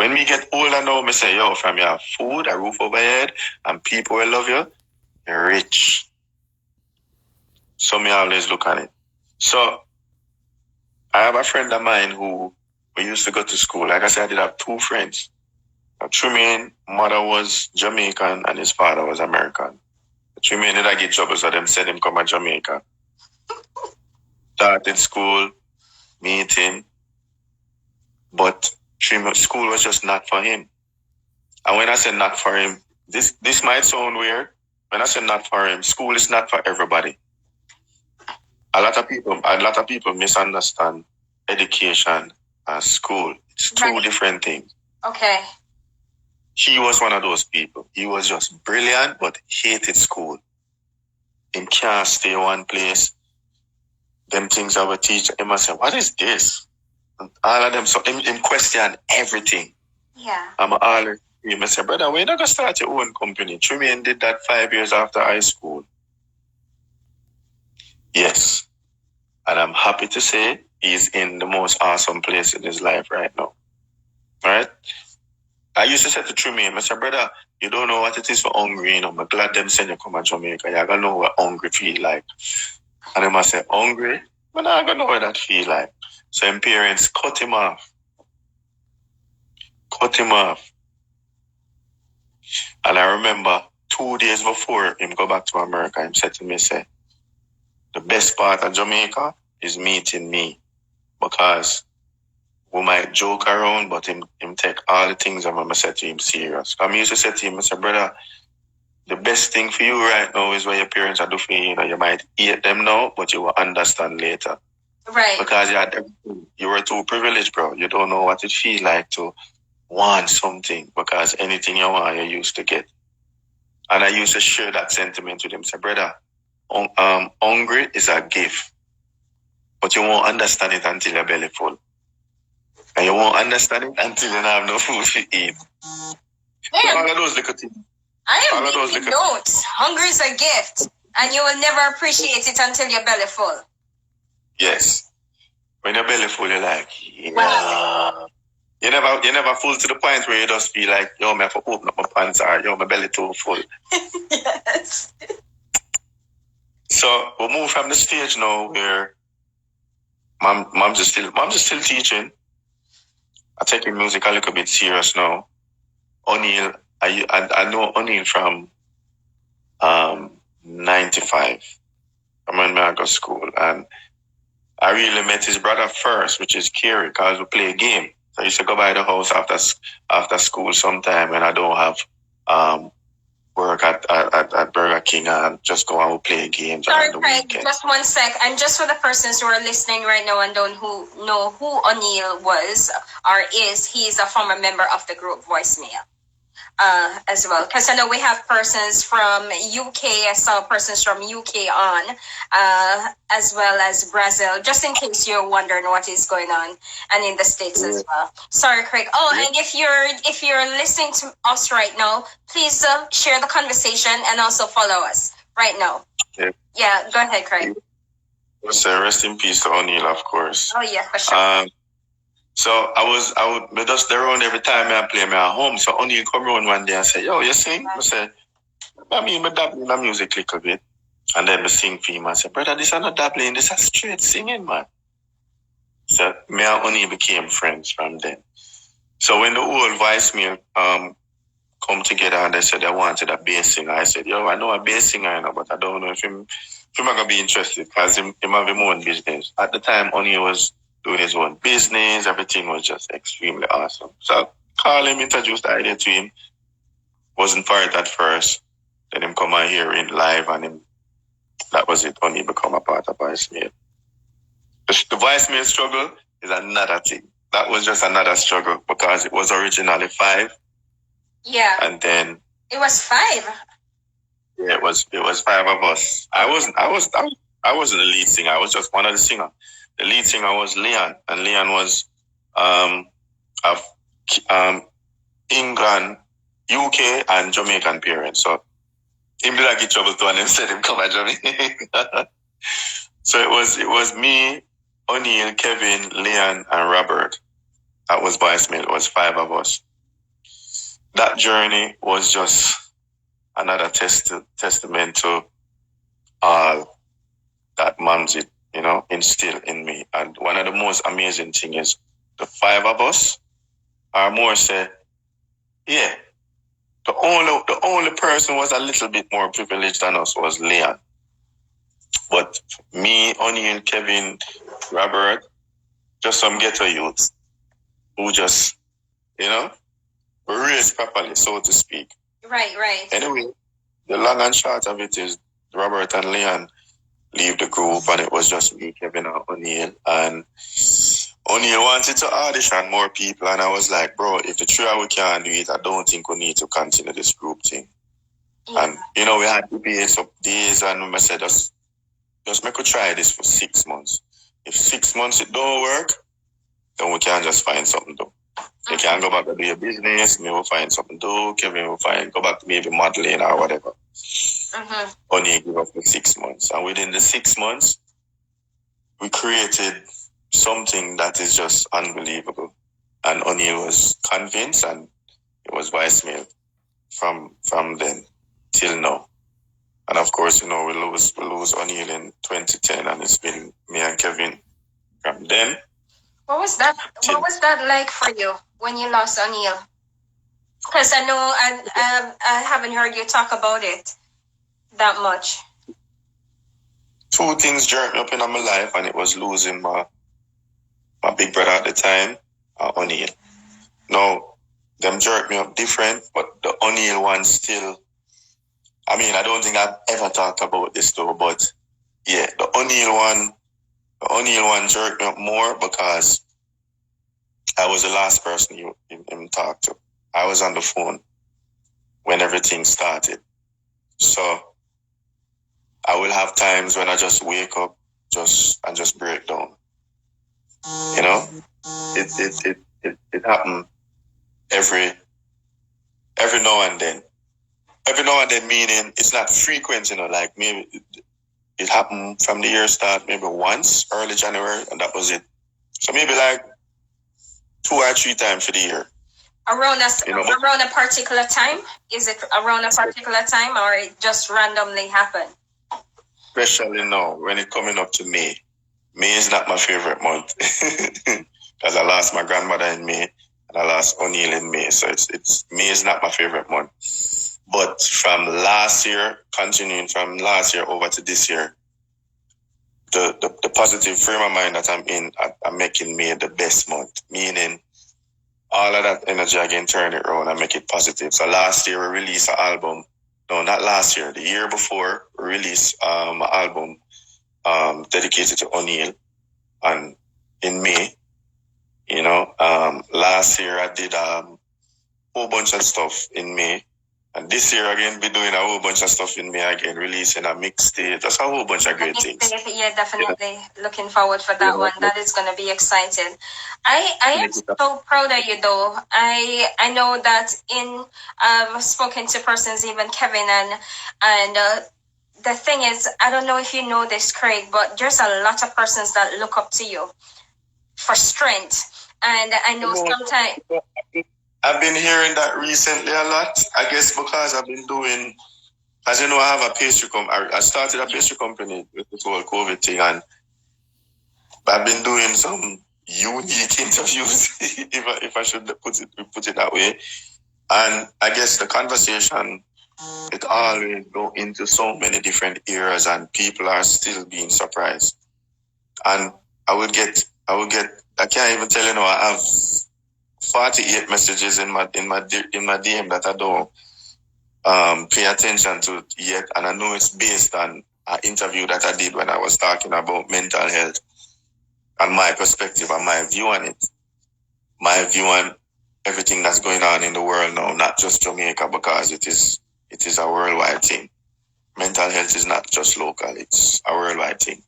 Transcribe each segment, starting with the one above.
When we get older now, me say, yo, from you have food, a roof over your head, and people will love you, you're rich. So me always look at it. So I have a friend of mine who we used to go to school. Like I said, I did have two friends. Trumaine, mother was Jamaican and his father was American. Trumaine did I get trouble, so them said him come to Jamaica. Started school, meeting, but school was just not for him. And when I say not for him, this might sound weird. When I say not for him, school is not for everybody. A lot of people misunderstand education and school. It's two different things. Okay. He was one of those people. He was just brilliant, but hated school. He can't stay one place. Them things I would teach him, I say, what is this? And all of them, so him question everything. Yeah. I'm all him. I say, brother, when you going to start your own company? Trumaine did that 5 years after high school. Yes. And I'm happy to say he's in the most awesome place in his life right now. Right? I used to say to Trumaine, I said, brother, you don't know what it is for hungry, you know. I'm glad them send you come to Jamaica. You're going to know what hungry feel like. And then I said, hungry? But I'm going to know what that feel like. So his parents cut him off. And I remember 2 days before him go back to America, him said to me, say, the best part of Jamaica is meeting me. Because we might joke around, but him take all the things I'm going to say to him serious. I used to say to him, I said, brother, the best thing for you right now is what your parents are doing for you. You know, you might hate them now, but you will understand later. Right. Because you were too privileged, bro. You don't know what it feels like to want something, because anything you want, you used to get. And I used to share that sentiment with him. Say, brother, hungry is a gift, but you won't understand it until your belly full. And you won't understand it until you don't have no food to eat. So all of those little things. I am making notes. Hunger is a gift, and you will never appreciate it until your belly full. Yes. When your belly full, you're like, yeah. Wow. You never full to the point where you just feel like, yo, I have to open up my pants, or yo, my belly too full. Yes. So we move from the stage now where mom's just still teaching. I take music a little bit serious now. O'Neill, I know O'Neill from 95. I'm in America school, and I really met his brother first, which is Kerry, because we play a game. So I used to go by the house after school sometime when I don't have work at Burger King, and just go and play games. Sorry, Craig, just 1 sec. And just for the persons who are listening right now and don't know who O'Neill was or is, he is a former member of the group Voicemail. As well, because I know we have persons from UK. I saw persons from UK on, as well as Brazil, just in case you're wondering what is going on, and in the States as well. Sorry, Craig. Oh, and if you're listening to us right now, please share the conversation and also follow us right now. Yeah, go ahead, Craig. So rest in peace to O'Neill, of course. Oh yeah, for sure. So I would just there around every time I play me at home. So O'Neill come around one day and say, yo, you sing? I say, I dabble in the music a little bit. And then I sing for him. I say, brother, this is not dabbling, this is straight singing, man. So me and O'Neill became friends from then. So when the whole Voicemail come together and they said they wanted a bass singer, I said, yo, I know a bass singer, but I don't know if him going to be interested, because him have his own business. At the time, O'Neill was doing his own business. Everything was just extremely awesome. So call him, introduced the idea to him. Wasn't for it at first. Then him come out here in live, and that was it. Only become a part of Voicemail. The Voicemail struggle is another thing. That was just another struggle, because it was originally 5. Yeah. And then it was 5. Yeah, it was 5 of us. I wasn't the lead singer. I was just one of the singers. The lead singer was Leon, and Leon was of England, UK, and Jamaican parents. So him did not get trouble too, and instead him come to Jamaica. So it was me, O'Neill, Kevin, Leon, and Robert. That was Voicemail. It was 5 of us. that journey was just another testament to all that Mamsit, instilled in me. And one of the most amazing things is the five of us are more say, yeah, the only person was a little bit more privileged than us was Leon. But me, O'Neill, Kevin, Robert, just some ghetto youths who just, were raised properly, so to speak. Right. Anyway, the long and short of it is Robert and Leon leave the group, and it was just me, Kevin, and O'Neill. And O'Neill wanted to audition more people, and I was like, bro, if the three of we can't do it, I don't think we need to continue this group thing. Yeah. And we had debates of days, and I said, just make we try this for 6 months. If 6 months it don't work, then we can just find something to do. You can go back to do your business, maybe we'll find something to do, Kevin will go back to maybe modeling or whatever. Only give up for 6 months. And within the 6 months, we created something that is just unbelievable. And O'Neill was convinced, and it was voicemail from then till now. And of course, we lose O'Neill in 2010, and it's been me and Kevin from then. What was that like for you when you lost O'Neill? Because I know I haven't heard you talk about it that much. Two things jerked me up in my life, and it was losing my big brother at the time, O'Neill. Now, them jerked me up different, but the O'Neill one still, I don't think I've ever talked about this though, but yeah, the O'Neill one jerked me up more because I was the last person you talked to. I was on the phone when everything started. So I will have times when I just wake up and just break down. It happened every now and then. Every now and then meaning it's not frequent, like maybe it happened from the year start maybe once, early January, and that was it. So maybe like 2 or 3 times for the year. Around a particular time? Is it around a particular time, or it just randomly happened? Especially now, when it's coming up to May. May is not my favorite month because I lost my grandmother in May and I lost O'Neill in May. So it's May is not my favorite month. But from last year, continuing from last year over to this year, the positive frame of mind that I'm in, I'm making May the best month. Meaning, all of that energy again, turn it around and make it positive. So last year we released an album. No, not last year. The year before we released an album dedicated to O'Neill, and in May, last year I did a whole bunch of stuff in May. And this year again, be doing a whole bunch of stuff in May again, releasing a mixtape. That's a whole bunch of great things. Yeah, definitely. Looking forward for that one. That is going to be exciting. I am so proud of you, though. I know that I've spoken to persons, even Kevin, and the thing is, I don't know if you know this, Craig, but there's a lot of persons that look up to you for strength. And I know sometimes... I've been hearing that recently a lot. I guess because I've been doing, as you know, I have a pastry company. I started a pastry company with this whole COVID thing, and I've been doing some unique interviews, if I should put it that way. And I guess the conversation, it always go into so many different areas, and people are still being surprised. And I can't even tell you, I have 48 messages in my DM that I don't pay attention to yet, and I know it's based on an interview that I did when I was talking about mental health and my perspective and my view on it, my view on everything that's going on in the world now, not just Jamaica, because it is a worldwide thing. Mental health is not just local; it's a worldwide thing.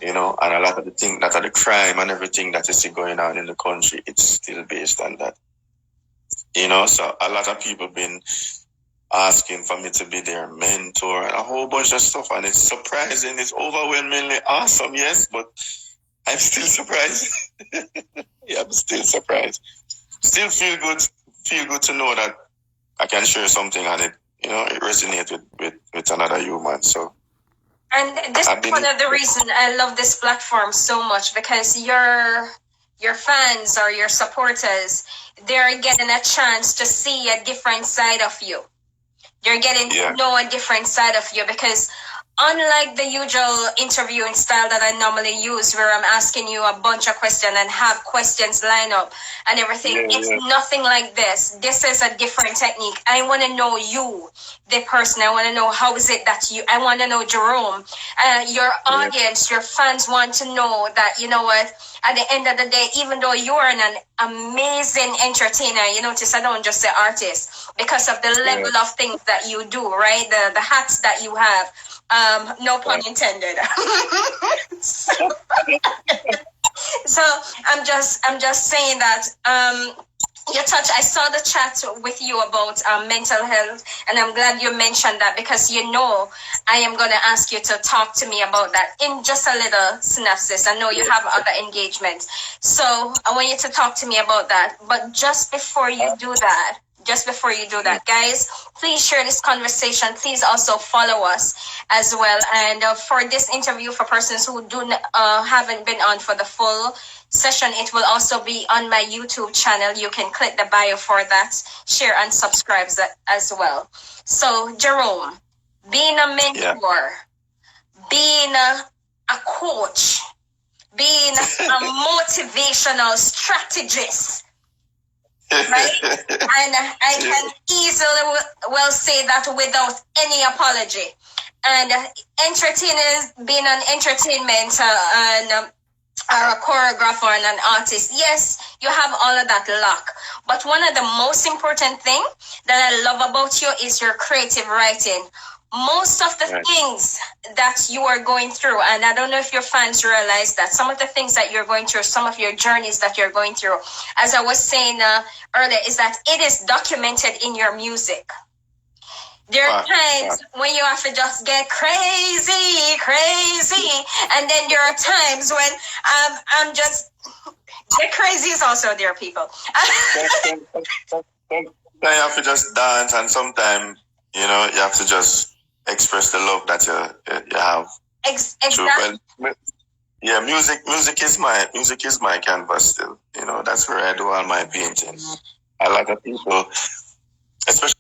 And a lot of the things that are the crime and everything that is going on in the country, it's still based on that. So a lot of people been asking for me to be their mentor and a whole bunch of stuff, and it's surprising. It's overwhelmingly awesome, yes, but I'm still surprised. Yeah, I'm still surprised. Still feel good to know that I can share something and it resonates with another human. So. And this is one of the reasons I love this platform so much, because your fans or your supporters, they're getting a chance to see a different side of you. They're getting to know a different side of you, because unlike the usual interviewing style that I normally use, where I'm asking you a bunch of questions and have questions line up and everything, it's nothing like this. This is a different technique. I want to know you, the person. I want to know how is it that I want to know Jerome. Your audience, your fans want to know that, you know what, at the end of the day, even though you are an amazing entertainer, you notice I don't just say artist, because of the level of things that you do, right? The hats that you have. No pun intended. so I'm just saying that I saw the chat with you about mental health, and I'm glad you mentioned that, because I am going to ask you to talk to me about that in just a little synopsis. I know you have other engagements, so I want you to talk to me about that. But just before you do that, guys, please share this conversation. Please also follow us as well. And for this interview, for persons who haven't been on for the full session, it will also be on my YouTube channel. You can click the bio for that, share and subscribe as well. So, Jerome, being a mentor, being a coach, being a motivational strategist, right? And I can easily say that without any apology. And entertainers, being an entertainment and a choreographer and an artist, yes, you have all of that luck. But one of the most important thing that I love about you is your creative writing. Most of the things that you are going through, and I don't know if your fans realize that, some of the things that you're going through, some of your journeys that you're going through, as I was saying earlier, is that it is documented in your music. There are times when you have to just get crazy, and then there are times when I'm just get crazy is also there, people. You have to just dance, and sometimes you have to just express the love that you have. Exactly. Yeah, music is my canvas still. That's where I do all my painting. A lot of people, especially